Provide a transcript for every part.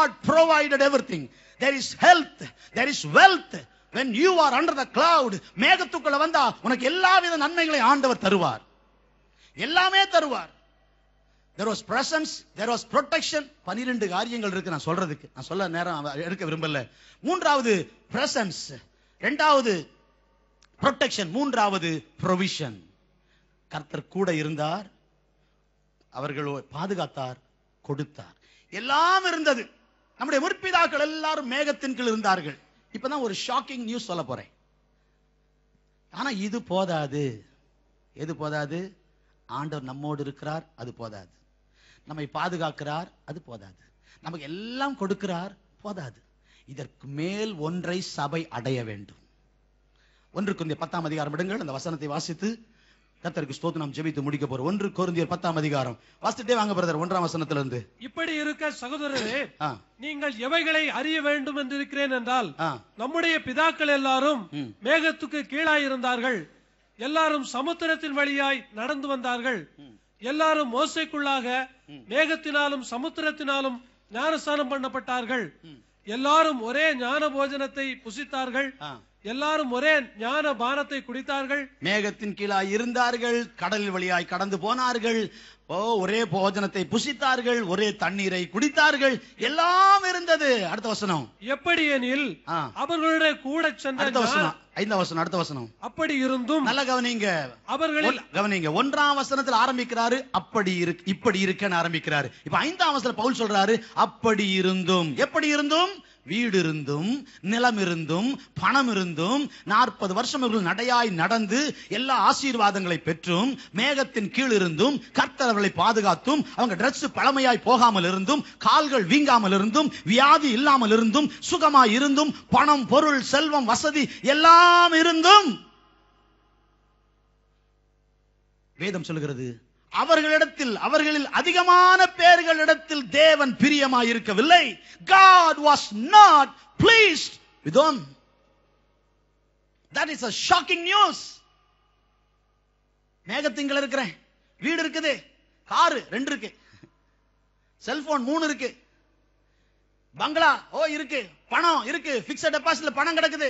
God provided everything. There is health, there is wealth. When you are under the cloud, மேகத்துக்குள்ள வந்தா உனக்கு எல்லாவித நன்மைகளை ஆண்டவர் தருவார். எல்லாமே தருவார். There was presence, there was protection. 12 காரியங்கள் இருக்கு நான் சொல்றதுக்கு. நான் சொல்ல நேரம் எடுக்க விரும்பல. மூன்றாவது presence, இரண்டாவது protection, மூன்றாவது provision. கர்த்தர் கூட இருந்தார், அவர்களை பாதுகாத்தார், கொடுத்தார். எல்லாம் இருந்தது. நம்முடைய முற்பிதாக்கள் எல்லாரும் மேகத்தின் கீழ் இருந்தார்கள். இப்பதான் ஒரு ஷாக்கிங் நியூஸ் சொல்ல போறேன். ஆனா இது போதாது. எது போதாது? ஆண்டவர் நம்மோடு இருக்கிறார், அது போதாது. நம்மை பாதுகாக்கிறார், அது போதாது. நமக்கு எல்லாம் கொடுக்கிறார், போதாது. இதற்கு மேல் ஒன்றை சபை அடைய வேண்டும். 1 கொரிந்தியர் 10ஆம் அதிகாரம் எடுங்கள். அந்த வசனத்தை வாசித்து கர்த்தருக்கு ஸ்தோத்திரம் நாம் ஜெபித்து முடிக்க போறோம். 1 கொரிந்தியர் 10ஆம் அதிகாரம் வாசிட்டே வாங்க பிரதர். 1ஆம் வசனத்திலிருந்து. இப்படி இருக்க சகோதரரே, நீங்கள் எவைகளை அறிய வேண்டும் என்று இருக்கிறேன் என்றால், நம்முடைய பிதாக்கள் எல்லாரும் மேகத்துக்கு கீழாய் இருந்தார்கள், எல்லாரும் சமுத்திரத்தின் வழியாய் நடந்து வந்தார்கள், எல்லாரும் மோசைக்குள்ளாக மேகத்தினாலும் சமுத்திரத்தினாலும் ஞானஸ்நானம் பண்ணப்பட்டார்கள், எல்லாரும் ஒரே ஞான போஜனத்தை புசித்தார்கள், எல்லாரும் ஒரே ஞான பானத்தை குடித்தார்கள். மேகத்தின் கீழாய் இருந்தார்கள், கடல் வழியாய் கடந்து போனார்கள், ஒரே போஜனத்தை புசித்தார்கள், ஒரே தண்ணீரை குடித்தார்கள், எல்லாம் இருந்தது. அடுத்த வசனம். எப்படி எனில் அவர்களுடைய கூட சென்ற 5ஆம் வசனம். அடுத்த வசனம். அப்படி இருந்தும், நல்ல கவனிங்க, அவர்கள் கவனிங்க. 1ஆம் வசனத்தில் ஆரம்பிக்கிறாரு, அப்படி இருக்கு, இப்படி இருக்குன்னு ஆரம்பிக்கிறாரு. இப்ப 5ஆம் வசனத்தில் பவுல் சொல்றாரு, அப்படி இருந்தும். எப்படி இருந்தும்? வீடு இருந்தும், நிலம் இருந்தும், பணம் இருந்தும், 40 வருஷம் இவர்கள் நடையாய் நடந்து எல்லா ஆசீர்வாதங்களை பெற்றும், மேகத்தின் கீழ் இருந்தும், கர்த்தர் அவர்களை பாதுகாத்தும், அவங்க டிரெஸ் பழமையாய் போகாமல் இருந்தும், கால்கள் வீங்காமல் இருந்தும், வியாதி இல்லாமல் இருந்தும், சுகமாய் இருந்தும், பணம், பொருள், செல்வம், வசதி எல்லாம் இருந்தும், வேதம் சொல்லுகிறது, அவர்களில் அதிகமான பேர்களிடத்தில் தேவன் பிரியமாய் இருக்கவில்லை. God was not pleased with them. That is a shocking news. மேகத்தின்கீழ இருக்கிறேன், வீடு இருக்குது, கார் 2 இருக்கு, செல்போன் 3 இருக்கு, பங்களா இருக்கு, பணம் இருக்கு, பிக்ஸட் டெபாசிட்ல பணம் கிடக்குது,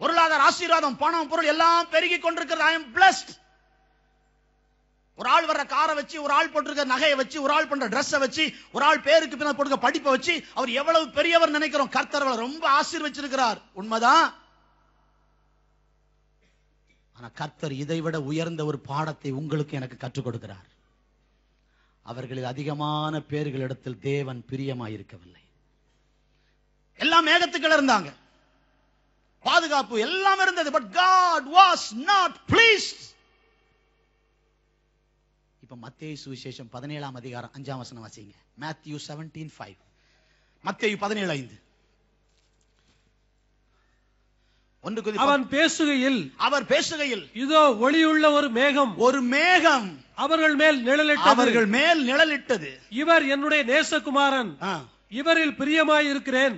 பொருளாதார ஆசீர்வாதம், பணம், பொருள் எல்லாம் பெருகி கொண்டிருக்கிறது. I am blessed. ஒரு ஆள் வர்ற காரை வச்சு, ஒரு ஆள் போட்டிருக்க நகையை வச்சு, ஒரு ஆள் பண்ற டிரெஸ் வச்சு, ஒரு ஆள் பேருக்கு பின்னால் போட்டுக்க படிப்பை வச்சு அவர் எவ்வளவு பெரியவர் நினைக்கிறோம். கர்த்தர் ரொம்ப ஆசீர்வச்சிருக்கிறார், உண்மைதான். ஆனா கர்த்தர் இதைவிட உயர்ந்த ஒரு பாடத்தை உங்களுக்கு எனக்கு கற்றுக் கொடுக்கிறார். அவர்களில் அதிகமான பேர்களிடத்தில் தேவன் பிரியமாயிருக்கவில்லை. எல்லாம் மேகத்துக்குள்ள இருந்தாங்க, பாதுகாப்பு எல்லாம் இருந்தது. But God was not pleased. இப்ப மத்தேயு சுவிசேஷம் 17ஆம் அதிகாரம் 5ஆம் வசனம் வாசிங்க. Matthew 17:5. மத்தேயு 17:5. அவர் பேசுகையில் இதோ ஒளியுள்ள ஒரு மேகம் அவர்கள் மேல் நிழலிட்டது. இவர் என்னுடைய நேசகுமாரன், இவரில் பிரியமாய் இருக்கிறேன்,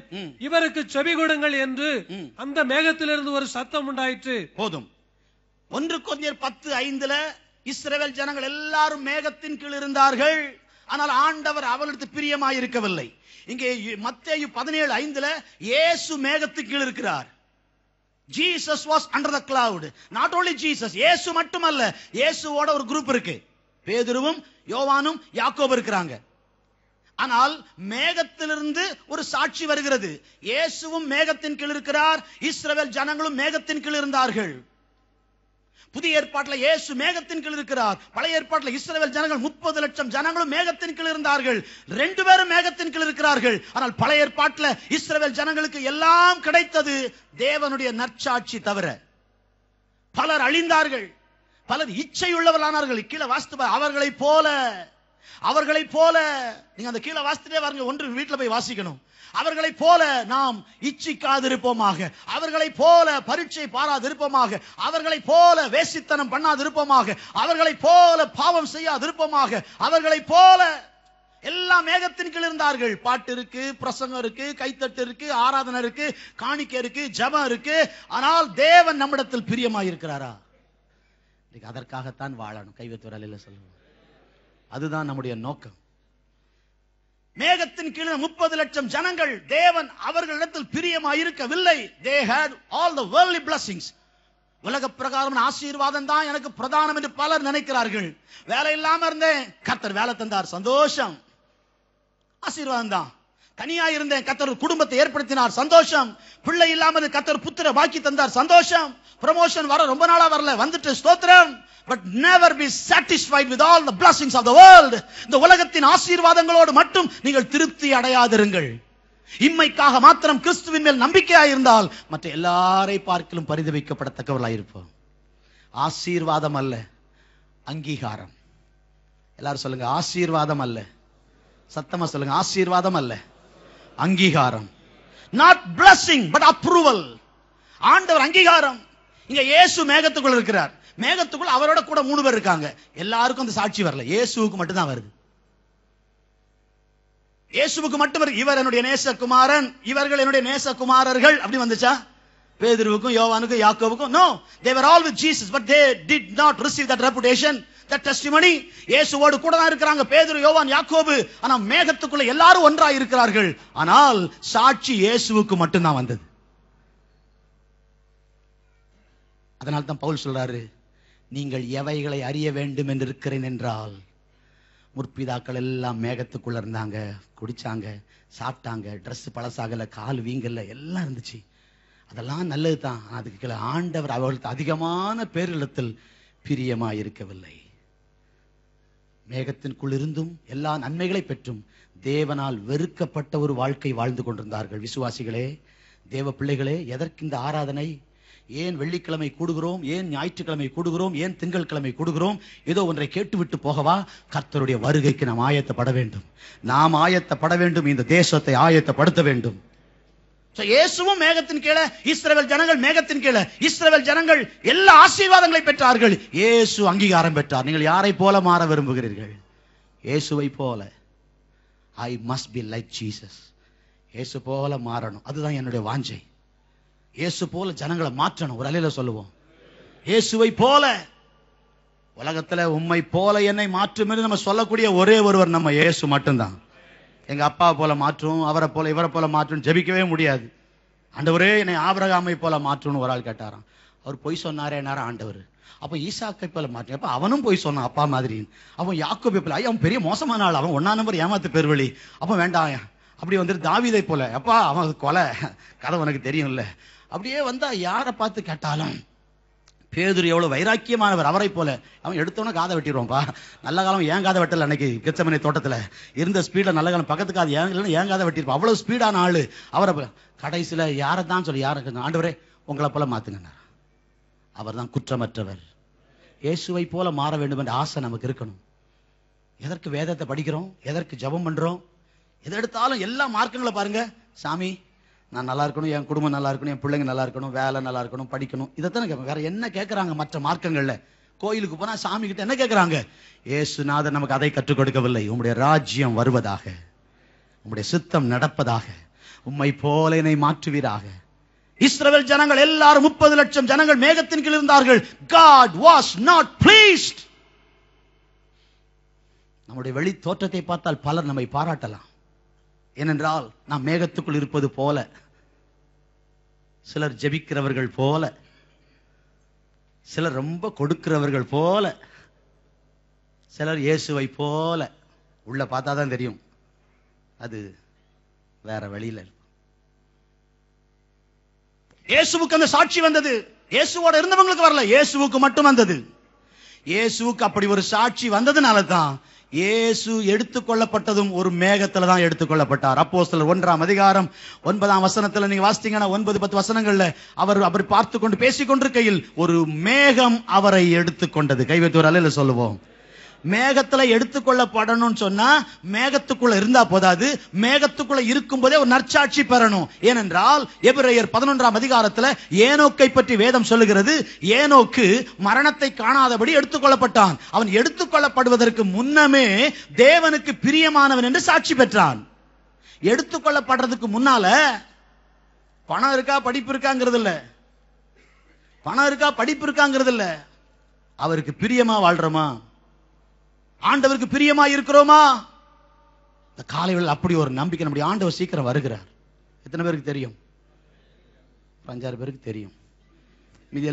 இவருக்கு செவி கொடுங்கள் என்று அந்த மேகத்திலிருந்து ஒரு சத்தம் உண்டாயிற்று. போதும். 1 கொரிந்தியர் 10:5 இஸ்ரவேல் ஜனங்கள் எல்லாரும் மேகத்தின் கீழ் இருந்தார்கள், ஆனால் ஆண்டவர் அவர்களுக்கு பிரியமாய் இருக்கவில்லை. இங்கே மத்தேயு 17:5 இயேசு மேகத்தின் கீழ் இருக்கிறார். Jesus was under the cloud. Not only Jesus, இயேசு மட்டுமல்ல, இயேசுவோட ஒரு குரூப் இருக்கு, பேதுருவும் யோவானும் யாக்கோபு இருக்கிறாங்க. ஆனால் மேகத்திலிருந்து ஒரு சாட்சி வருகிறது, இயேசுவும் மேகத்தின் கீழ் இருக்கிறார், இஸ்ரவேல் ஜனங்களும் மேகத்தின் கீழ் இருந்தார்கள். புதிய ஏற்பாட்டில் இயேசு மேகத்தின் கீழ் இருக்கிறார், பழைய ஏற்பாட்டில் இஸ்ரவேல் ஜனங்கள் 30 லட்சம் ஜனங்களும் மேகத்தின் கீழ் இருந்தார்கள். 2 பேரும் மேகத்தின் கீழ் இருக்கிறார்கள். ஆனால் பழைய ஏற்பாட்டில் இஸ்ரவேல் ஜனங்களுக்கு எல்லாம் கிடைத்தது தேவனுடைய நற்சாட்சி தவிர. பலர் அழிந்தார்கள், பலர் இச்சை உள்ளவர்களானார்கள். கீழே வாசித்து, அவர்களை போல நீங்க அந்த கீழே வாசித்துட்டே வாருங்க, ஒன்று வீட்டுல போய் வாசிக்கணும். அவர்களை போல நாம் இச்சிக்காதிருப்போமாக, அவர்களை போல பரீட்சை பாராதிருப்போமாக, அவர்களை போல வேசித்தனம் பண்ணாதிருப்போமாக, அவர்களை போல பாவம் செய்யாதிருப்போமாக, அவர்களை போல எல்லாம் மேகத்தின் கீழ் இருந்தார்கள். பாட்டு இருக்கு, பிரசங்கம் இருக்கு, கைத்தட்டு இருக்கு, ஆராதனை இருக்கு, காணிக்கை இருக்கு, ஜெபம் இருக்கு. ஆனால் தேவன் நம்மிடத்தில் பிரியமாயிருக்கிறாரா? அதற்காகத்தான் வாழணும். கைவத்துவரால் சொல்லுவோம், அதுதான் நம்முடைய நோக்கம். மேகத்தின் கீழே 30 லட்சம் ஜனங்கள். தேவன் அவர்களிடத்தில் பிரியமாய் இருக்கவில்லை. They had all the worldly blessings. உலக பிரகாரம் ஆசீர்வாதம் தான் எனக்கு பிரதானம் என்று பலர் நினைக்கிறார்கள். வேலை இல்லாம இருந்தேன், கர்த்தர் வேலை தந்தார், சந்தோஷம், ஆசீர்வாதம் தான். தனியா இருந்தேன், கர்த்தர் குடும்பத்தை ஏற்படுத்தினார், சந்தோஷம். பிள்ளை இல்லாம கர்த்தர் புத்திர பாக்கி தந்தார், சந்தோஷம். ப்ரமோஷன் வர ரொம்ப நாளா வரல, வந்துட்டு ஸ்தோத்திரம். But never be satisfied with all the blessings of the world. இந்த உலகத்தின் ஆசீர்வாதங்களோடு மட்டும் நீங்கள் திருப்தி அடையாதிருங்கள். இம்மைக்காக மாத்திரம் கிறிஸ்துவின் மேல் நம்பிக்கையாய் இருந்தால் மற்ற எல்லாரை பார்க்கலும் பரிதபிக்கப்படத்தக்கவர்களாய் இருப்போம். ஆசீர்வாதம் அல்ல, அங்கீகாரம். எல்லாரும் சொல்லுங்க, ஆசீர்வாதம் அல்ல. சத்தமா சொல்லுங்க, ஆசீர்வாதம் அல்ல, அங்கீகாரம். Not blessing but approval. ஆண்டவர் அங்கீகாரம். இங்க இயேசு மேகத்துக்குள்ள இருக்கிறார். மேகத்துக்குள்ள அவரோட கூட 3 பேர் இருக்காங்க. எல்லாருக்கும் அந்த சாட்சி வரல, இயேசுவுக்கு மட்டும் தான் வருது. இயேசுவுக்கு மட்டும் இவர் என்னுடைய நேசகுமாரன், இவர்கள் என்னுடைய நேசகுமாரர்கள் அப்படி வந்துச்சா? பேதுருவுக்கும் யோவானுக்கும் யாக்கோபுக்கும் no, they were all with Jesus but they did not receive that reputation, that testimony. இயேசுவோடு கூட தான் இருக்காங்க பேதுரு, யோவான், யாக்கோபு. ஆனா மேகத்துக்குள்ள எல்லாரும் ஒன்றாய் இருக்கிறார்கள். ஆனால் சாட்சி இயேசுவுக்கு மட்டும் தான் வந்தது. அதனால தான் பவுல் சொல்றாரு, நீங்கள் எவைகளை அறிய வேண்டும் என்று இருக்கிறேன் என்றால், முற்பிதாக்கள் எல்லாம் மேகத்துக்குள்ள இருந்தாங்க, குடிச்சாங்க, சாப்பிட்டாங்க, ட்ரெஸ் பழசாகல, கால் வீங்கல்ல, எல்லாம் இருந்துச்சு. அதெல்லாம் நல்லது தான். அதுக்கு ஆண்டவர் அவர்களுக்கு அதிகமான பேரிடத்தில் பிரியமா இருக்கவில்லை. மேகத்திற்குள் இருந்தும் எல்லா நன்மைகளை பெற்றும் தேவனால் வெறுக்கப்பட்ட ஒரு வாழ்க்கை வாழ்ந்து கொண்டிருந்தார்கள். விசுவாசிகளே, தேவ பிள்ளைகளே, எதற்கு இந்த ஆராதனை? ஏன் வெள்ளிக்கிழமை கூடுகிறோம்? ஏன் ஞாயிற்றுக்கிழமை கூடுகிறோம்? ஏன் திங்கட்கிழமை கூடுகிறோம்? ஏதோ ஒன்றை கேட்டுவிட்டு போகவா? கர்த்தருடைய வருகைக்கு நாம் ஆயத்தப்பட வேண்டும். நாம் ஆயத்தப்பட வேண்டும், இந்த தேசத்தை ஆயத்தப்படுத்த வேண்டும். இயேசுவும் மேகத்தின் கீழே, இஸ்ரவேல் ஜனங்கள் மேகத்தின் கீழே. இஸ்ரவேல் ஜனங்கள் எல்லா ஆசீர்வாதங்களை பெற்றார்கள். இயேசு அங்கீகாரம் பெற்றார். நீங்கள் யாரை போல மாற விரும்புகிறீர்கள்? இயேசுவை போல. I must be like Jesus. இயேசு போல மாறணும், அதுதான் என்னுடைய வாஞ்சை. இயேசு போல ஜனங்களை மாற்றணும். ஒரு அலையில சொல்லுவோம், இயேசுவை போல. உலகத்துல உம்மை போல என்னை மாற்றும் என்று நம்ம சொல்லக்கூடிய ஒரே ஒருவர் நம்ம இயேசு மட்டும்தான். எங்க அப்பா போல மாற்றும், அவரை போல இவரை போல மாற்றும் ஜெபிக்கவே முடியாது. ஆண்டவரே என்னை ஆபிரகாமை போல மாற்றும்னு ஒரு ஆள் கேட்டாராம். அவர் பொய் சொன்னாரே என்னாரா ஆண்டவர். அப்ப ஈசாக்கை போல மாற்று, அப்ப அவனும் போய் சொன்னான் அப்பா மாதிரி. அவன் யாக்கோபை போல, அவன் பெரிய மோசமான ஆள், அவன் 1ஆம் நம்பர் ஏமாத்து பெருவழி. அப்ப வேண்டாம். அப்படி வந்துட்டு தாவீதை போல, அப்பா அவன் கொலை கதை உனக்கு தெரியும்ல. அப்படியே வந்தா யாரை பார்த்து கேட்டாலும் பேதுரு எவ்வளவு வைராக்கியமானவர், அவரை போல. அவன் எடுத்தவன காதை வெட்டிடுவான்பா. நல்ல காலம் ஏன் காதை வெட்டல, அன்னைக்கு கெத்செமனே தோட்டத்துல இருந்த ஸ்பீட்ல நல்ல காலம் பக்கத்து காது ஏன் காதை வெட்டிருப்பான். அவ்வளவு ஸ்பீடான ஆளு. அவரை கடைசியில யாரை தான் சொல்லி, யாருக்கு ஆண்டவரே உங்களை போல மாத்துங்க. அவர் தான் குற்றமற்றவர். இயேசுவை போல மாற வேண்டும் என்ற ஆசை நமக்கு இருக்கணும். எதற்கு வேதத்தை படிக்கிறோம், எதற்கு ஜெபம் பண்றோம்? எதை எடுத்தாலும் எல்லா மார்க்கங்களை பாருங்க. சாமி நான் நல்லா இருக்கணும், என் குடும்பம் நல்லா இருக்கணும், என் பிள்ளைங்க நல்லா இருக்கணும், வேலை நல்லா இருக்கணும், படிக்கணும், இதைத்தானே கேட்பாங்க. வேற என்ன கேட்கறாங்க? மற்ற மார்க்கங்கள்ல கோயிலுக்கு போனா சாமி கிட்ட என்ன கேட்கறாங்க? இயேசுநாதர் நமக்கு அதை கற்றுக் கொடுக்கவில்லை. உம்முடைய ராஜ்யம் வருவதாக, உம்முடைய சித்தம் நடப்பதாக, உம்மை போல என்னை மாற்றுவீராக. இஸ்ரவேல் ஜனங்கள் எல்லாரும் 30 லட்சம் ஜனங்கள் மேகத்தின் கீழ் இருந்தார்கள். God was not pleased. நம்முடைய வெளி தோற்றத்தை பார்த்தால் பலர் நம்மை பாராட்டலாம். ஏனென்றால் நாம் மேகத்துக்குள் இருப்பது போல, சிலர் ஜெபிக்கிறவர்கள் போல, சிலர் ரொம்ப கொடுக்கிறவர்கள் போல, சிலர் இயேசுவை போல. உள்ள பார்த்தாதான் தெரியும் அது வேற வழியில. இயேசுவுக்கு அந்த சாட்சி வந்தது, இயேசுவோட இருந்தவங்களுக்கு வரல, இயேசுவுக்கு மட்டும் வந்தது. இயேசுவுக்கு அப்படி ஒரு சாட்சி வந்ததுனால தான் இயேசு எடுத்துக்கொள்ளப்பட்டதும் ஒரு மேகத்துல தான் எடுத்துக்கொள்ளப்பட்டார். அப்போஸ்தலர் 1ஆம் அதிகாரம் 9ஆம் வசனத்துல நீங்க வாசித்தீங்கன்னா 9-10 வசனங்கள்ல அவர் பார்த்து கொண்டு பேசிக் கொண்டிருக்கையில் ஒரு மேகம் அவரை எடுத்துக்கொண்டது. கைவைத்து ஒரு அல்ல சொல்லுவோம். மேகத்துல எடுத்துக்கொள்ளப்படணும்னு சொன்னா மேகத்துக்குள்ள இருந்தா போதாது, மேகத்துக்குள்ள இருக்கும் போதே ஒரு நற்சாட்சி பெறணும். ஏனென்றால் எபிரேயர் 11ஆம் அதிகாரத்துல ஏனோக்கை பற்றி வேதம் சொல்லுகிறது. ஏனோக்கு மரணத்தை காணாதபடி எடுத்துக்கொள்ளப்பட்டான். அவன் எடுத்துக்கொள்ளப்படுவதற்கு முன்னமே தேவனுக்கு பிரியமானவன் என்று சாட்சி பெற்றான். எடுத்துக்கொள்ளப்படுறதுக்கு முன்னால பணம் இருக்கா படிப்பு இருக்காங்கிறது இல்ல, பணம் இருக்கா படிப்பு இருக்காங்கிறது இல்ல, அவருக்கு பிரியமா வாழ்றோமா, ஆண்டவருக்கு பிரியமா இருக்கிறோமா, இந்த காலையில் அப்படி ஒரு நம்பிக்கை, நம்முடைய ஆண்டவர் சீக்கிரம் வருகிறார். எத்தனை பேருக்கு தெரியும்? 5-6 பேருக்கு தெரியும். மீதி